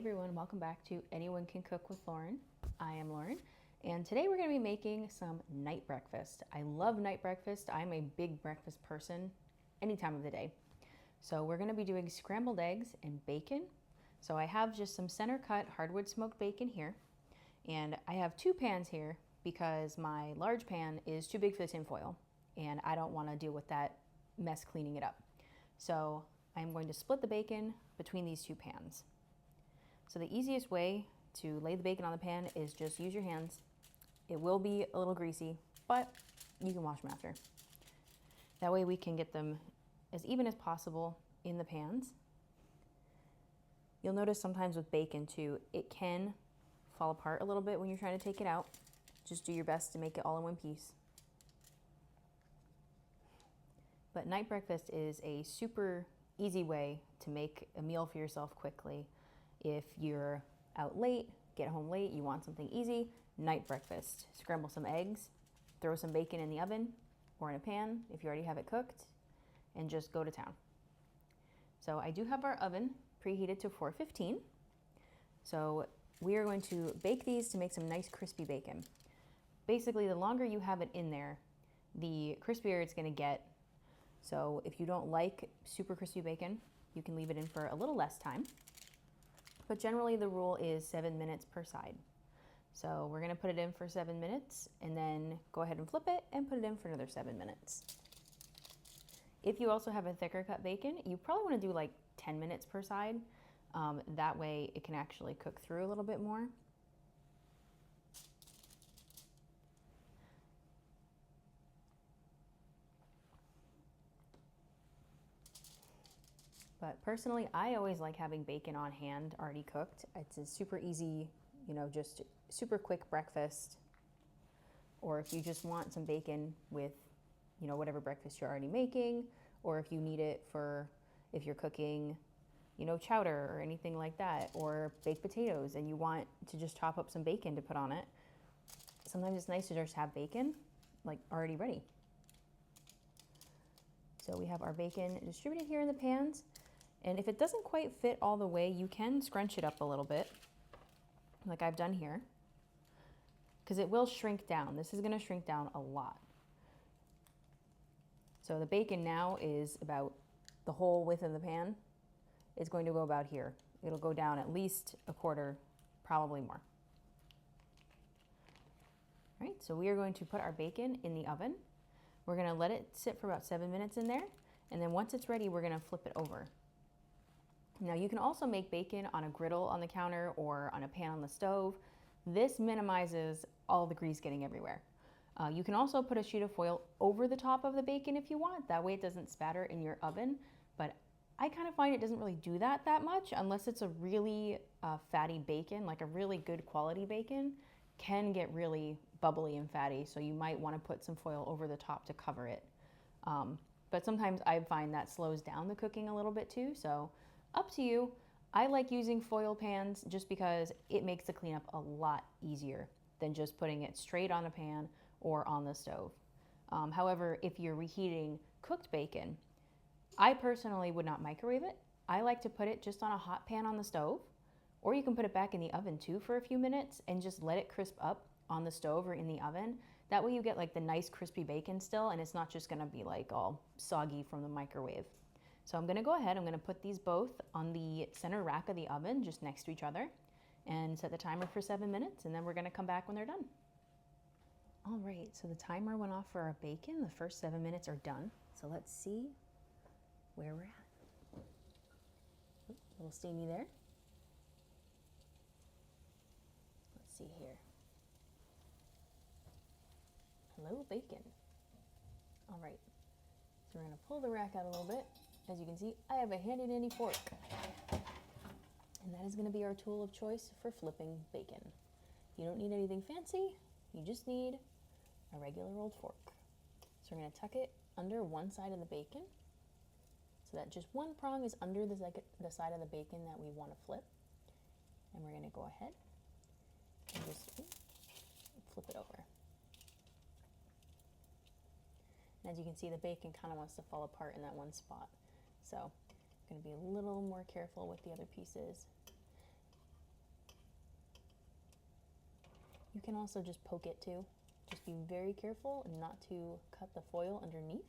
everyone, welcome back to Anyone Can Cook with Lauren. I am Lauren, and today we're going to be making some night breakfast. I love night breakfast. I'm a big breakfast person any time of the day. So we're going to be doing scrambled eggs and bacon. So I have just some center cut hardwood smoked bacon here, and I have two pans here because my large pan is too big for the tin foil, and I don't want to deal with that mess cleaning it up. So I'm going to split the bacon between these two pans. So the easiest way to lay the bacon on the pan is just use your hands. It will be a little greasy, but you can wash them after. That way we can get them as even as possible in the pans. You'll notice sometimes with bacon too, it can fall apart a little bit when you're trying to take it out. Just do your best to make it all in one piece. But night breakfast is a super easy way to make a meal for yourself quickly. If you're out late, get home late, you want something easy, night breakfast. Scramble some eggs, throw some bacon in the oven or in a pan if you already have it cooked, and just go to town. So I do have our oven preheated to 415. So we are going to bake these to make some nice crispy bacon. Basically, the longer you have it in there, the crispier it's going to get. So if you don't like super crispy bacon, you can leave it in for a little less time. But generally the rule is 7 minutes per side. So we're going to put it in for 7 minutes and then go ahead and flip it and put it in for another 7 minutes. If you also have a thicker cut bacon, you probably want to do like 10 minutes per side. That way it can actually cook through a little bit more. But personally, I always like having bacon on hand, already cooked. It's a super easy, just super quick breakfast. Or if you just want some bacon with, whatever breakfast you're already making, or if you need it for if you're cooking, chowder or anything like that, or baked potatoes and you want to just chop up some bacon to put on it. Sometimes it's nice to just have bacon like already ready. So we have our bacon distributed here in the pans. And if it doesn't quite fit all the way, you can scrunch it up a little bit, like I've done here, because it will shrink down. This is going to shrink down a lot. So the bacon now is about the whole width of the pan. It's going to go about here. It'll go down at least a quarter, probably more. All right, so we are going to put our bacon in the oven. We're going to let it sit for about 7 minutes in there, and then once it's ready, we're going to flip it over. Now you can also make bacon on a griddle on the counter or on a pan on the stove. This minimizes all the grease getting everywhere. You can also put a sheet of foil over the top of the bacon if you want. That way it doesn't spatter in your oven. But I kind of find it doesn't really do that much unless it's a really fatty bacon, like a really good quality bacon can get really bubbly and fatty. So you might want to put some foil over the top to cover it. But sometimes I find that slows down the cooking a little bit too. So up to you. I like using foil pans just because it makes the cleanup a lot easier than just putting it straight on a pan or on the stove. However, if you're reheating cooked bacon, I personally would not microwave it. I like to put it just on a hot pan on the stove, or you can put it back in the oven too for a few minutes and just let it crisp up on the stove or in the oven. That way you get like the nice crispy bacon still, and it's not just gonna be like all soggy from the microwave. So I'm gonna go ahead, I'm gonna put these both on the center rack of the oven just next to each other and set the timer for 7 minutes, and then we're gonna come back when they're done. All right, so the timer went off for our bacon. The first 7 minutes are done. So let's see where we're at. Oops, a little steamy there. Let's see here. Hello, bacon. All right, so we're gonna pull the rack out a little bit. As you can see, I have a handy dandy fork. And that is gonna be our tool of choice for flipping bacon. You don't need anything fancy, you just need a regular old fork. So we're gonna tuck it under one side of the bacon so that just one prong is under the side of the bacon that we wanna flip. And we're gonna go ahead and just flip it over. And as you can see, the bacon kind of wants to fall apart in that one spot. So I'm going to be a little more careful with the other pieces. You can also just poke it too. Just be very careful not to cut the foil underneath,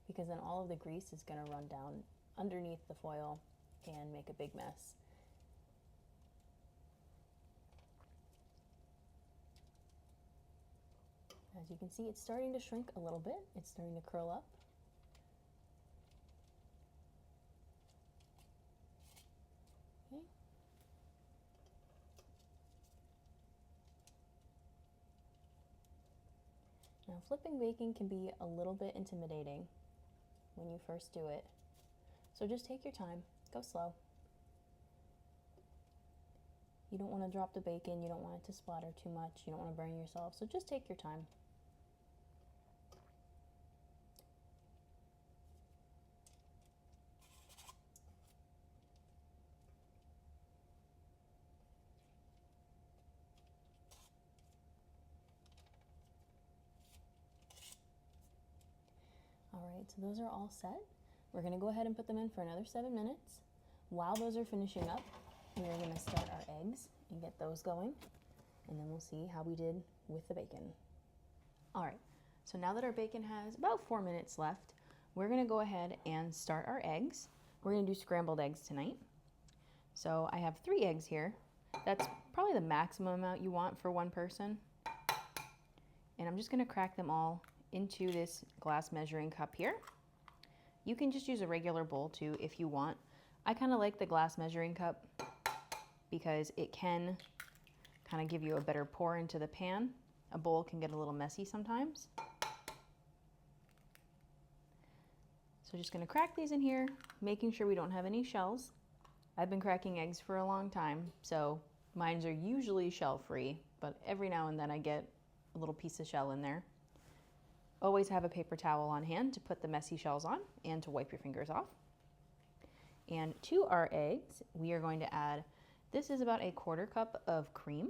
because then all of the grease is going to run down underneath the foil and make a big mess. As you can see, it's starting to shrink a little bit. It's starting to curl up. Okay. Now, flipping bacon can be a little bit intimidating when you first do it. So just take your time, go slow. You don't want to drop the bacon, you don't want it to splatter too much, you don't want to burn yourself, so just take your time. Alright, so those are all set. We're going to go ahead and put them in for another 7 minutes. While those are finishing up, we are going to start our eggs and get those going, and then we'll see how we did with the bacon. Alright, so now that our bacon has about 4 minutes left, we're going to go ahead and start our eggs. We're going to do scrambled eggs tonight. So I have 3 eggs here. That's probably the maximum amount you want for one person. And I'm just going to crack them all into this glass measuring cup here. You can just use a regular bowl too if you want. I kind of like the glass measuring cup because it can kind of give you a better pour into the pan. A bowl can get a little messy sometimes. So just going to crack these in here, making sure we don't have any shells. I've been cracking eggs for a long time, so mine are usually shell-free, but every now and then I get a little piece of shell in there. Always have a paper towel on hand to put the messy shells on and to wipe your fingers off. And to our eggs, we are going to add, this is about a 1/4 cup of cream.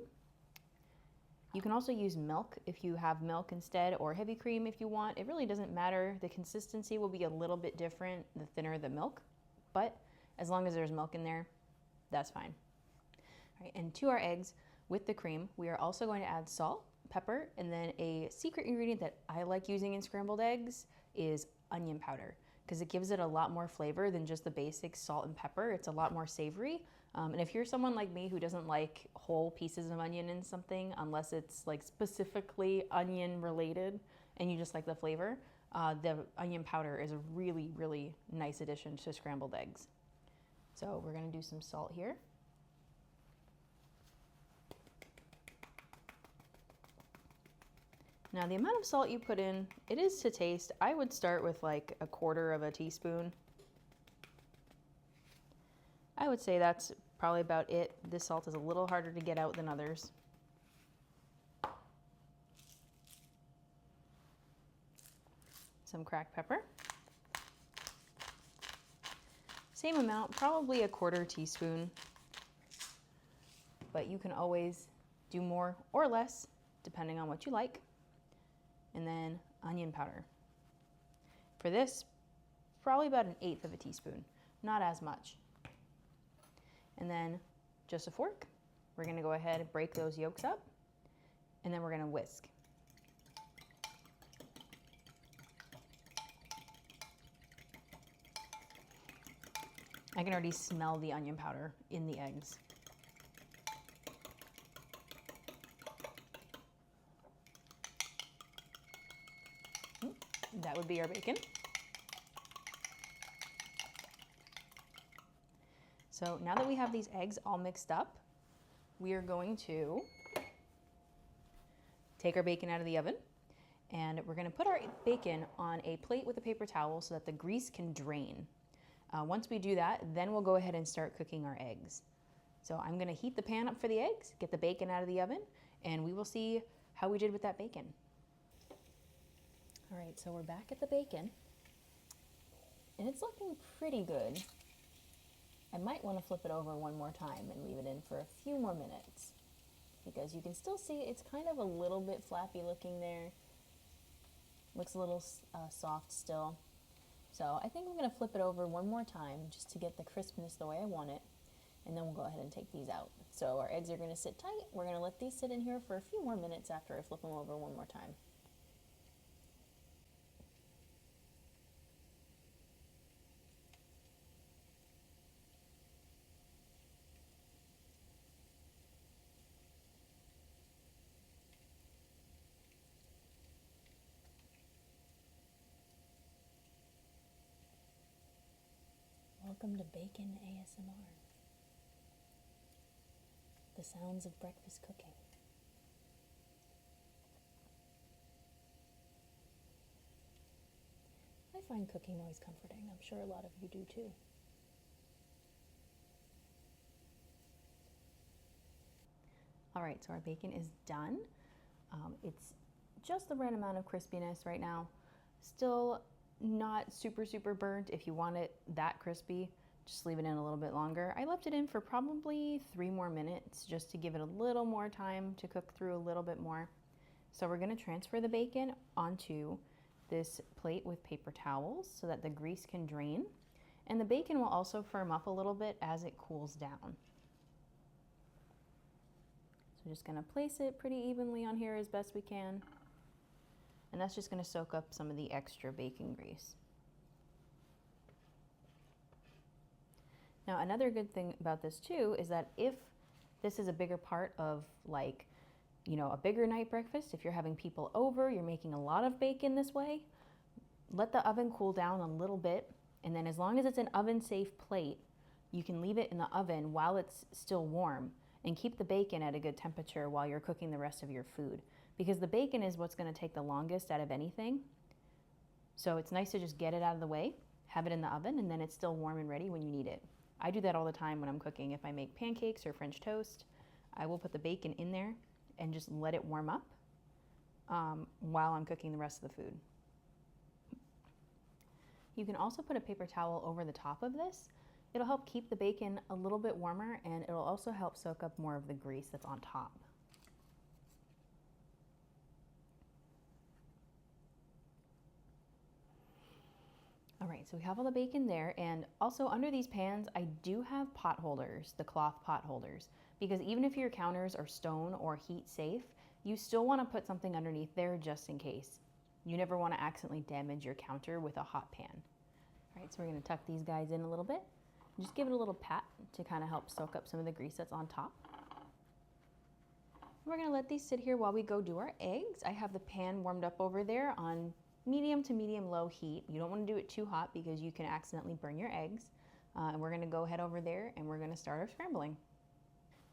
You can also use milk if you have milk instead, or heavy cream if you want. It really doesn't matter. The consistency will be a little bit different the thinner the milk, but as long as there's milk in there, that's fine. All right, and to our eggs with the cream, we are also going to add salt, pepper, and then a secret ingredient that I like using in scrambled eggs is onion powder, because it gives it a lot more flavor than just the basic salt and pepper. It's a lot more savory. And if you're someone like me who doesn't like whole pieces of onion in something, unless it's like specifically onion related and you just like the flavor, the onion powder is a really, really nice addition to scrambled eggs. So we're going to do some salt here. Now the amount of salt you put in, it is to taste. I would start with like 1/4 teaspoon. I would say that's probably about it. This salt is a little harder to get out than others. Some cracked pepper. Same amount, probably 1/4 teaspoon, but you can always do more or less depending on what you like. And then onion powder. For this, probably about 1/8 teaspoon, not as much. And then just a fork. We're going to go ahead and break those yolks up, and then we're going to whisk. I can already smell the onion powder in the eggs. That would be our bacon. So now that we have these eggs all mixed up, we are going to take our bacon out of the oven, and we're going to put our bacon on a plate with a paper towel so that the grease can drain. Once we do that, then we'll go ahead and start cooking our eggs. So I'm going to heat the pan up for the eggs, get the bacon out of the oven, and we will see how we did with that bacon. All right, so we're back at the bacon, and it's looking pretty good. I might want to flip it over one more time and leave it in for a few more minutes, because you can still see it's kind of a little bit flappy looking there. Looks a little soft still. So I think I'm going to flip it over one more time just to get the crispness the way I want it. and then we'll go ahead and take these out. So our eggs are going to sit tight. We're going to let these sit in here for a few more minutes after I flip them over one more time. Welcome to Bacon ASMR. The sounds of breakfast cooking. I find cooking always comforting. I'm sure a lot of you do too. All right, so our bacon is done. It's just the right amount of crispiness right now. Still not super, super burnt. If you want it that crispy, just leave it in a little bit longer. I left it in for probably 3 more minutes just to give it a little more time to cook through a little bit more. So we're gonna transfer the bacon onto this plate with paper towels so that the grease can drain. And the bacon will also firm up a little bit as it cools down. So just gonna place it pretty evenly on here as best we can. And that's just gonna soak up some of the extra bacon grease. Now, another good thing about this too is that if this is a bigger part of like, you know, a bigger night breakfast, if you're having people over, you're making a lot of bacon this way, let the oven cool down a little bit. And then as long as it's an oven safe plate, you can leave it in the oven while it's still warm and keep the bacon at a good temperature while you're cooking the rest of your food. Because the bacon is what's gonna take the longest out of anything. So it's nice to just get it out of the way, have it in the oven, and then it's still warm and ready when you need it. I do that all the time when I'm cooking. If I make pancakes or French toast, I will put the bacon in there and just let it warm up while I'm cooking the rest of the food. You can also put a paper towel over the top of this. It'll help keep the bacon a little bit warmer, and it'll also help soak up more of the grease that's on top. All right, so we have all the bacon there, and also under these pans, I do have pot holders, the cloth pot holders, because even if your counters are stone or heat safe, you still wanna put something underneath there just in case. You never wanna accidentally damage your counter with a hot pan. All right, so we're gonna tuck these guys in a little bit. Just give it a little pat to kind of help soak up some of the grease that's on top. We're gonna let these sit here while we go do our eggs. I have the pan warmed up over there on medium to medium low heat. You don't want to do it too hot because you can accidentally burn your eggs. And we're going to go ahead over there and we're going to start our scrambling.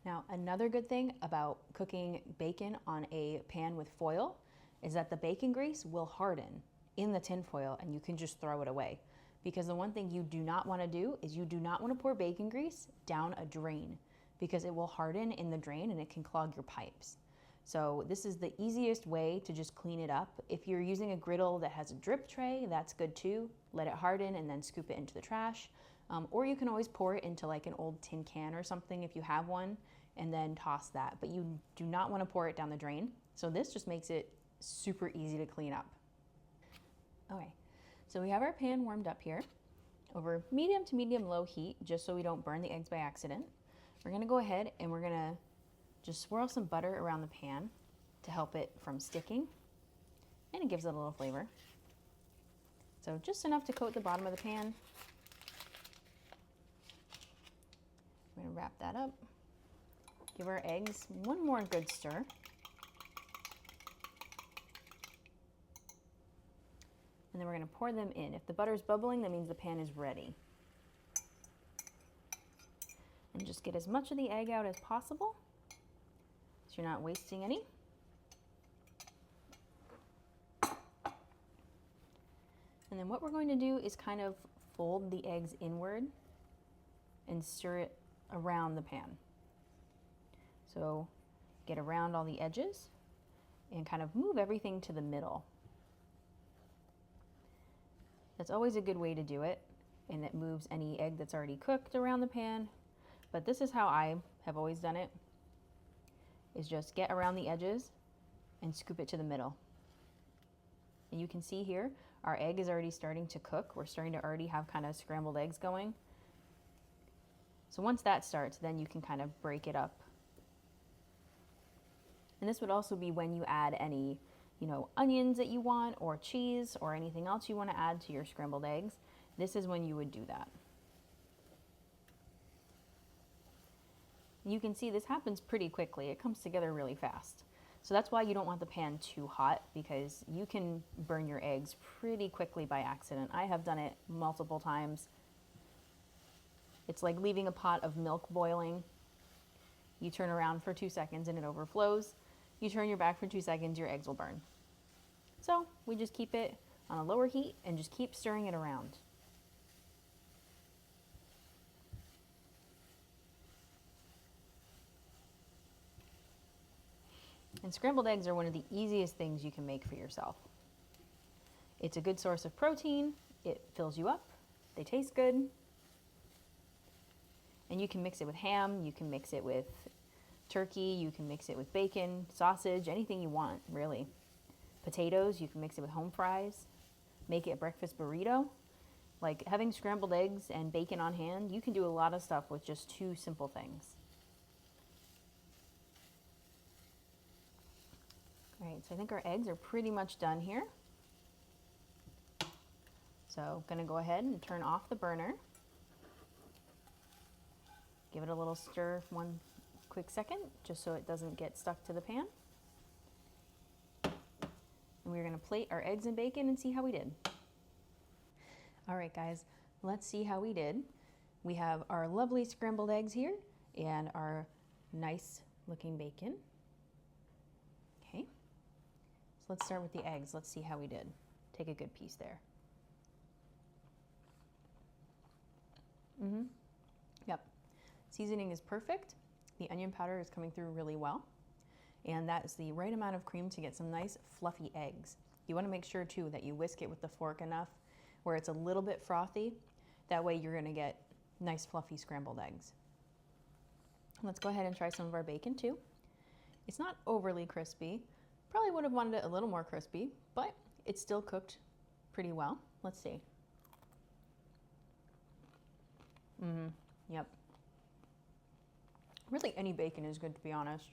Now, another good thing about cooking bacon on a pan with foil is that the bacon grease will harden in the tin foil and you can just throw it away. Because the one thing you do not want to do is you do not want to pour bacon grease down a drain because it will harden in the drain and it can clog your pipes. So this is the easiest way to just clean it up. If you're using a griddle that has a drip tray, that's good too. Let it harden and then scoop it into the trash. Or you can always pour it into like an old tin can or something if you have one and then toss that. But you do not want to pour it down the drain. So this just makes it super easy to clean up. Okay, so we have our pan warmed up here over medium to medium low heat just so we don't burn the eggs by accident. We're gonna go ahead and we're gonna just swirl some butter around the pan to help it from sticking, and it gives it a little flavor. So just enough to coat the bottom of the pan. We're gonna wrap that up. Give our eggs one more good stir. And then we're gonna pour them in. If the butter's bubbling, that means the pan is ready. And just get as much of the egg out as possible so you're not wasting any. And then what we're going to do is kind of fold the eggs inward and stir it around the pan. So get around all the edges and kind of move everything to the middle. That's always a good way to do it, and it moves any egg that's already cooked around the pan. But this is how I have always done it, is just get around the edges and scoop it to the middle. And you can see here, our egg is already starting to cook. We're starting to already have kind of scrambled eggs going. So once that starts, then you can kind of break it up. And this would also be when you add any, onions that you want, or cheese, or anything else you want to add to your scrambled eggs. This is when you would do that. You can see this happens pretty quickly. It comes together really fast. So that's why you don't want the pan too hot, because you can burn your eggs pretty quickly by accident. I have done it multiple times. It's like leaving a pot of milk boiling. You turn around for 2 seconds and it overflows. You turn your back for 2 seconds, your eggs will burn. So we just keep it on a lower heat and just keep stirring it around. And scrambled eggs are one of the easiest things you can make for yourself. It's a good source of protein, it fills you up, they taste good, and you can mix it with ham, you can mix it with turkey, you can mix it with bacon, sausage, anything you want, really. Potatoes, you can mix it with home fries, make it a breakfast burrito. Like having scrambled eggs and bacon on hand, you can do a lot of stuff with just 2 simple things. All right, so I think our eggs are pretty much done here. So I'm gonna go ahead and turn off the burner. Give it a little stir for 1 quick second, just so it doesn't get stuck to the pan. And we're gonna plate our eggs and bacon and see how we did. All right, guys, let's see how we did. We have our lovely scrambled eggs here and our nice looking bacon. Okay, so let's start with the eggs. Let's see how we did. Take a good piece there. Yep, seasoning is perfect. The onion powder is coming through really well. And that is the right amount of cream to get some nice fluffy eggs. You want to make sure too that you whisk it with the fork enough where it's a little bit frothy. That way you're going to get nice fluffy scrambled eggs. Let's go ahead and try some of our bacon too. It's not overly crispy. Probably would have wanted it a little more crispy, but it's still cooked pretty well. Let's see. Yep. Really any bacon is good, to be honest.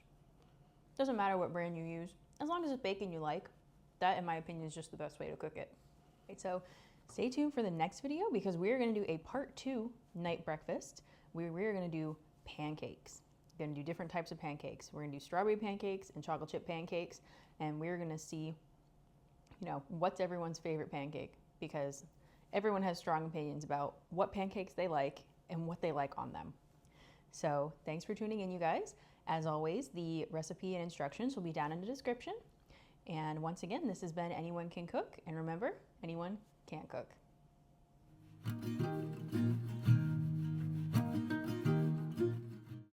Doesn't matter what brand you use. As long as it's bacon you like, that in my opinion is just the best way to cook it. Right, so stay tuned for the next video because we're gonna do a part 2 night breakfast where we're gonna do pancakes. We're gonna do different types of pancakes. We're gonna do strawberry pancakes and chocolate chip pancakes, and we're gonna see, what's everyone's favorite pancake, because everyone has strong opinions about what pancakes they like and what they like on them. So thanks for tuning in, you guys. As always, the recipe and instructions will be down in the description. And once again, this has been Anyone Can Cook. And remember, anyone can't cook.